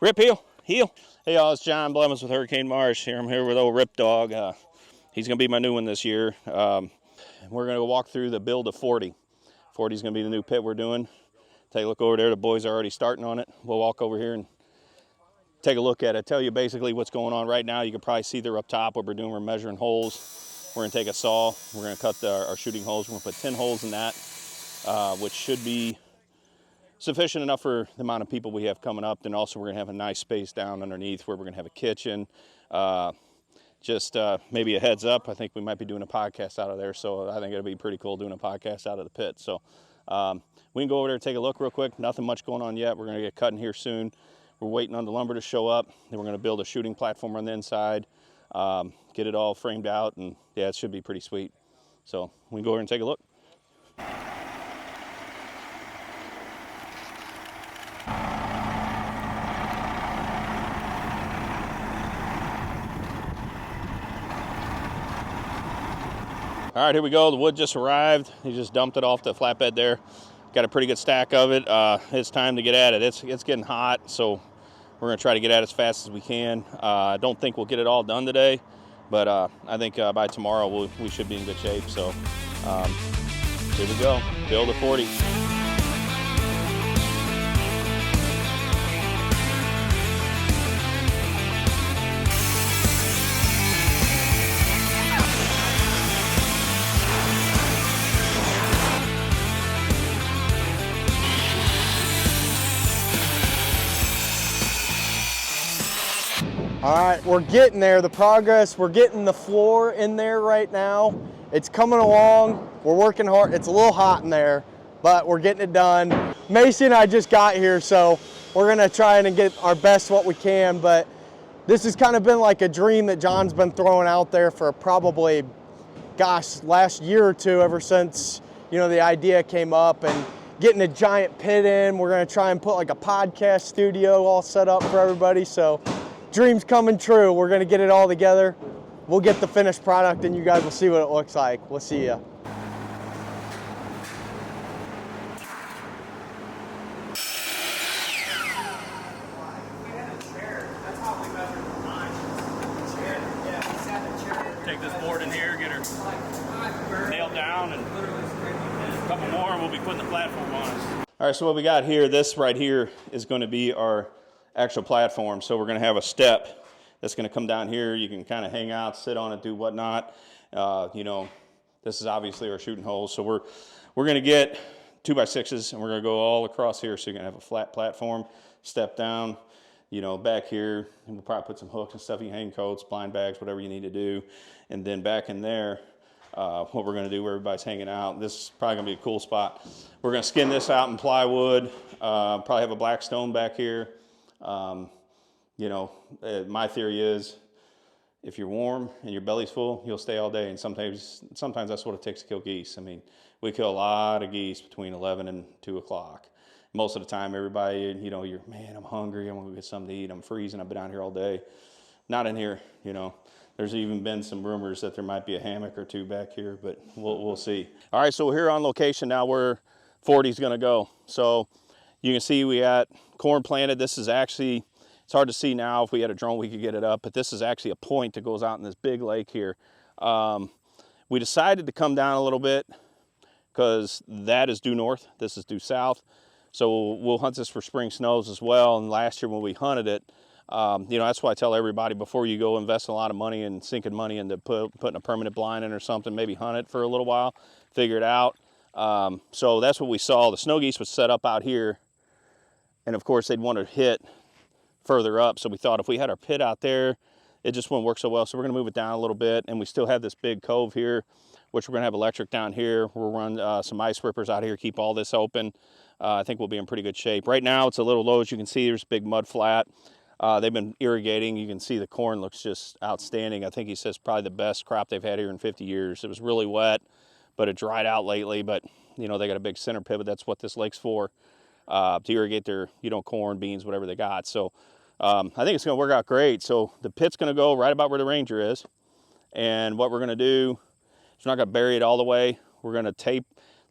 Rip, heel, heel. Hey y'all, it's John Blemmons with Hurricane Marsh here. I'm here with old Rip Dog. He's going to be my new one this year. We're going to walk through the build of 40. 40 is going to be the new pit we're doing. Take a look over there. The boys are already starting on it. We'll walk over here and take a look at it. Tell you basically what's going on right now. You can probably see there up top what we're doing. We're measuring holes. We're going to take a saw. We're going to cut our shooting holes. We're going to put 10 holes in that, which should be sufficient enough for the amount of people we have coming up. Then also we're going to have a nice space down underneath where we're going to have a kitchen. Maybe a heads up, I think we might be doing a podcast out of there, so I think it'll be pretty cool doing a podcast out of the pit. So we can go over there and take a look real quick. Nothing much going on yet. We're going to get cutting here soon. We're waiting on the lumber to show up. Then we're going to build a shooting platform on the inside, get it all framed out, and yeah, it should be pretty sweet. So we can go over and take a look. All right, here we go. The wood just arrived. He just dumped it off the flatbed there. Got a pretty good stack of it. It's time to get at it. It's getting hot, so we're gonna try to get at it as fast as we can. I don't think we'll get it all done today, but I think by tomorrow we should be in good shape. So here we go. Build a 40. All right, we're getting there. The progress, we're getting the floor in there right now. It's coming along. We're working hard. It's a little hot in there, but we're getting it done. Macy and I just got here, so we're gonna try and get our best what we can, but this has kind of been like a dream that John's been throwing out there for probably, gosh, last year or two, ever since, the idea came up, and getting a giant pit in. We're gonna try and put like a podcast studio all set up for everybody, so dream's coming true. We're gonna get it all together. We'll get the finished product and you guys will see what it looks like. We'll see ya. Take this board in here, get her nailed down, and a couple more and we'll be putting the platform on us. All right, so what we got here, this right here is going to be our actual platform. So we're going to have a step that's going to come down here. You can kind of hang out, sit on it, do whatnot. This is obviously our shooting holes. So we're going to get 2x6s and we're going to go all across here. So you're going to have a flat platform, step down, back here, and we'll probably put some hooks and stuff. You hang coats, blind bags, whatever you need to do. And then back in there, what we're going to do where everybody's hanging out, this is probably going to be a cool spot. We're going to skin this out in plywood, probably have a black stone back here. My theory is if you're warm and your belly's full, you'll stay all day. And sometimes that's what it takes to kill geese. I mean, we kill a lot of geese between 11 and 2 o'clock. Most of the time, everybody, you're, man, I'm hungry. I'm going to get something to eat. I'm freezing. I've been out here all day. Not in here, There's even been some rumors that there might be a hammock or two back here, but we'll see. All right, so we're here on location now where 40 is going to go. So you can see we got corn planted. This is actually, it's hard to see now. If we had a drone, we could get it up, but this is actually a point that goes out in this big lake here. We decided to come down a little bit because that is due north. This is due south. So we'll hunt this for spring snows as well. And last year when we hunted it, that's why I tell everybody before you go invest a lot of money and sinking money into putting a permanent blind in or something, maybe hunt it for a little while, figure it out. So that's what we saw. The snow geese was set up out here. And of course they'd want to hit further up. So we thought if we had our pit out there, it just wouldn't work so well. So we're gonna move it down a little bit. And we still have this big cove here, which we're gonna have electric down here. We'll run some ice rippers out here, keep all this open. I think we'll be in pretty good shape. Right now it's a little low, as you can see, there's a big mud flat. They've been irrigating. You can see the corn looks just outstanding. I think he says probably the best crop they've had here in 50 years. It was really wet, but it dried out lately. But, they got a big center pivot. That's what this lake's for, to irrigate their, corn, beans, whatever they got. So I think it's going to work out great. So the pit's going to go right about where the Ranger is. And what we're going to do is we're not going to bury it all the way. We're going to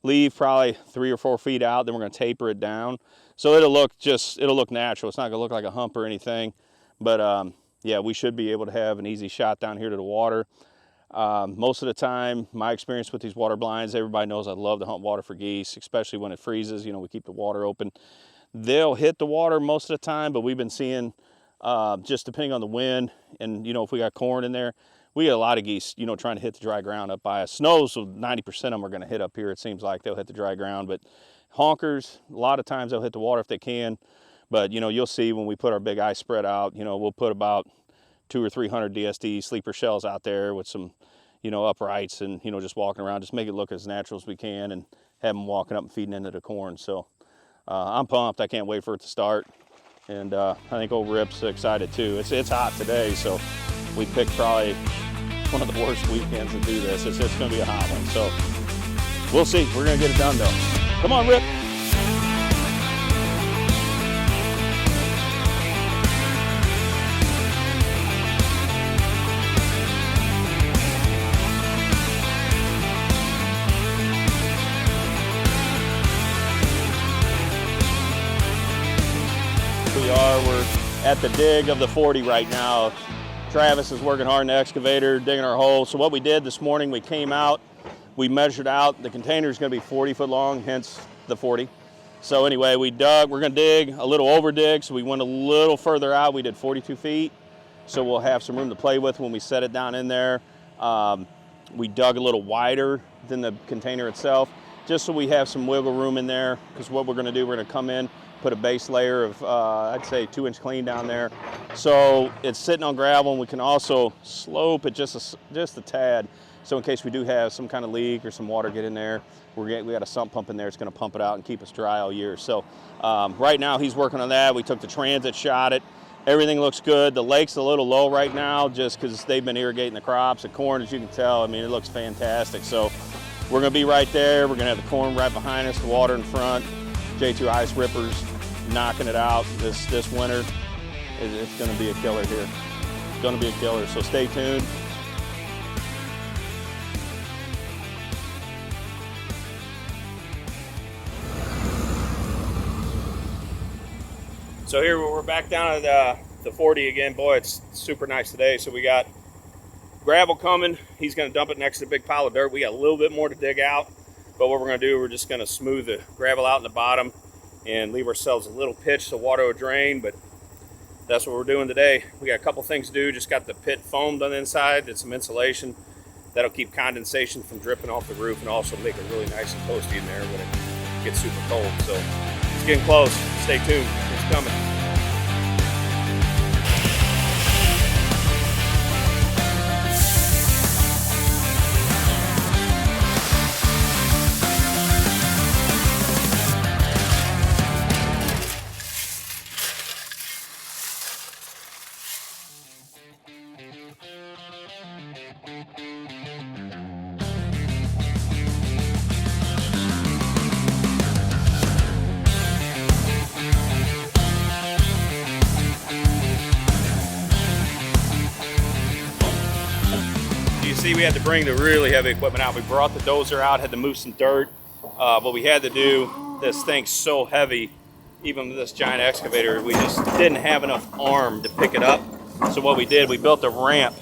leave probably 3 or 4 feet out. Then we're going to taper it down. So it'll look natural. It's not gonna look like a hump or anything, but yeah, we should be able to have an easy shot down here to the water. Most of the time, my experience with these water blinds, everybody knows I love to hunt water for geese, especially when it freezes. You know, we keep the water open. They'll hit the water most of the time, but we've been seeing, just depending on the wind and, you know, if we got corn in there, we get a lot of geese, you know, trying to hit the dry ground up by us. Snows, so 90% of them are going to hit up here. It seems like they'll hit the dry ground, but honkers, a lot of times they'll hit the water if they can. But, you know, you'll see when we put our big ice spread out, you know, we'll put about 200 or 300 DSD sleeper shells out there with some, you know, uprights and, you know, just walking around, just make it look as natural as we can and have them walking up and feeding into the corn. So I'm pumped. I can't wait for it to start. And I think old Rip's excited too. It's hot today, so we picked probably one of the worst weekends to do this. It's going to be a hot one. So we'll see. We're going to get it done though. Come on, Rip. We're at the dig of the 40 right now. Travis is working hard in the excavator, digging our hole. So what we did this morning, we came out, we measured out, the container is going to be 40 foot long, hence the 40. So anyway, we dug, we're going to dig a little over dig, so we went a little further out. We did 42 feet, so we'll have some room to play with when we set it down in there. We dug a little wider than the container itself, just so we have some wiggle room in there, because what we're going to do, we're going to come in, put a base layer of, I'd say 2-inch clean down there. So it's sitting on gravel, and we can also slope it just a tad. So in case we do have some kind of leak or some water get in there, we got a sump pump in there. It's gonna pump it out and keep us dry all year. So right now he's working on that. We took the transit, shot it. Everything looks good. The lake's a little low right now just because they've been irrigating the crops. The corn, as you can tell, I mean, it looks fantastic. So we're gonna be right there. We're gonna have the corn right behind us, the water in front. J2 ice rippers knocking it out this winter. It's going to be a killer here. It's going to be a killer, so stay tuned. So here we're back down at the 40 again. Boy, it's super nice today. So we got gravel coming. He's going to dump it next to the big pile of dirt. We got a little bit more to dig out, but what we're going to do, we're just going to smooth the gravel out in the bottom and leave ourselves a little pitch so water will drain. But that's what we're doing today. We got a couple things to do. Just got the pit foamed on the inside, did some insulation. That'll keep condensation from dripping off the roof and also make it really nice and toasty in there when it gets super cold. So it's getting close. Stay tuned. It's coming. See, we had to bring the really heavy equipment out. We brought the dozer out, had to move some dirt. What we had to do, this thing's so heavy, even with this giant excavator, we just didn't have enough arm to pick it up. So what we did, we built a ramp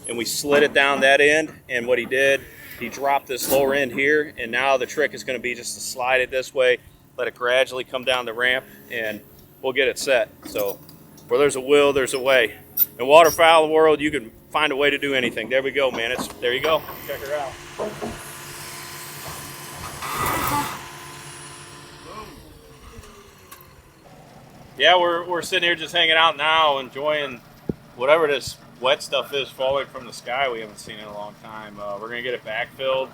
and we slid it down that end. And what he did, he dropped this lower end here. And now the trick is going to be just to slide it this way, let it gradually come down the ramp, and we'll get it set. So where there's a will, there's a way. In waterfowl world, you can find a way to do anything. There we go, man. There you go. Check her out. Yeah, we're sitting here just hanging out now, enjoying whatever this wet stuff is falling from the sky we haven't seen in a long time. We're gonna get it backfilled.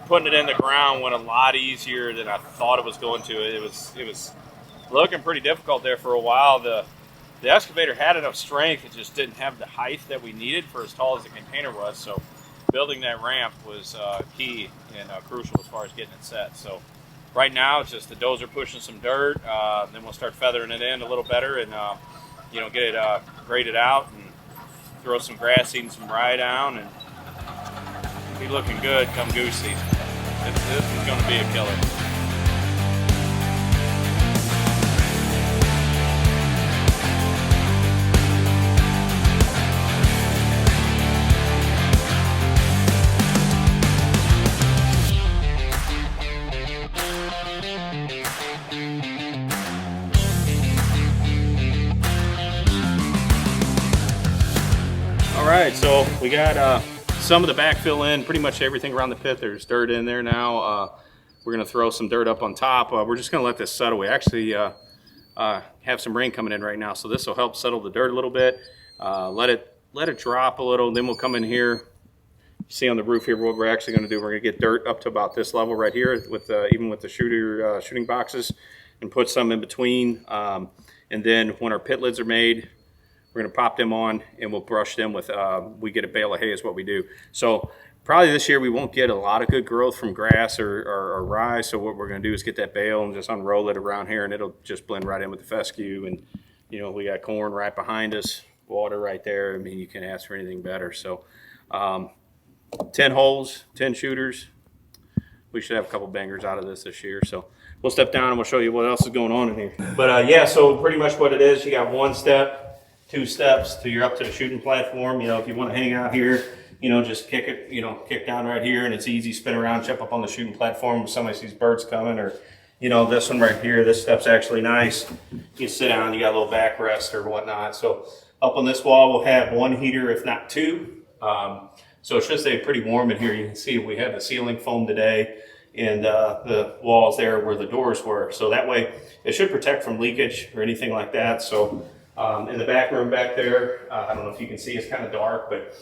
Putting it in the ground went a lot easier than I thought it was going to. It was looking pretty difficult there for a while. The excavator had enough strength, it just didn't have the height that we needed for as tall as the container was. So building that ramp was key and crucial as far as getting it set. So right now it's just the dozer pushing some dirt, then we'll start feathering it in a little better and get it graded out and throw some grass seed and some rye down and be looking good come goose season. This is going to be a killer. right, so we got some of the backfill in, pretty much everything around the pit. There's dirt in there now. We're gonna throw some dirt up on top. We're just gonna let this settle. We actually have some rain coming in right now, so this will help settle the dirt a little bit. Let it drop a little, then we'll come in here. See on the roof here what we're actually gonna do. We're gonna get dirt up to about this level right here, with even with the shooting boxes, and put some in between. And then when our pit lids are made, we're gonna pop them on and we'll brush them with, we get a bale of hay is what we do. So probably this year we won't get a lot of good growth from grass or rye. So what we're gonna do is get that bale and just unroll it around here, and it'll just blend right in with the fescue. And you know, we got corn right behind us, water right there. I mean, you can't ask for anything better. So 10 holes, 10 shooters. We should have a couple bangers out of this year. So we'll step down and we'll show you what else is going on in here. But yeah, so pretty much what it is, you got 1 step, 2 steps till you're up to the shooting platform. You know, if you want to hang out here, you know, just kick it, you know, kick down right here, and it's easy. Spin around, jump up on the shooting platform if somebody sees birds coming, or, you know, this one right here, this step's actually nice. You sit down, you got a little backrest or whatnot. So up on this wall, we'll have 1 heater, if not 2. So it should stay pretty warm in here. You can see we have the ceiling foam today, and the walls there where the doors were. So that way it should protect from leakage or anything like that. So in the back room back there, I don't know if you can see, it's kind of dark, but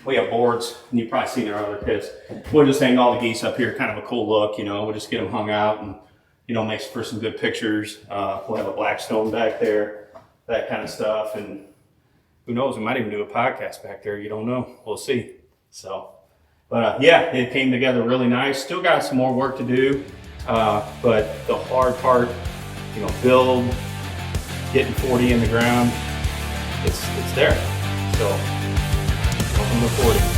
we have boards, and you've probably seen our other pits. We'll just hang all the geese up here, kind of a cool look, you know. We'll just get them hung out, and, you know, makes for some good pictures. We'll have a black stone back there, that kind of stuff. And who knows, we might even do a podcast back there. You don't know. We'll see. So, but yeah, it came together really nice. Still got some more work to do, but the hard part, you know, build, getting 40 in the ground, it's there. So welcome to 40.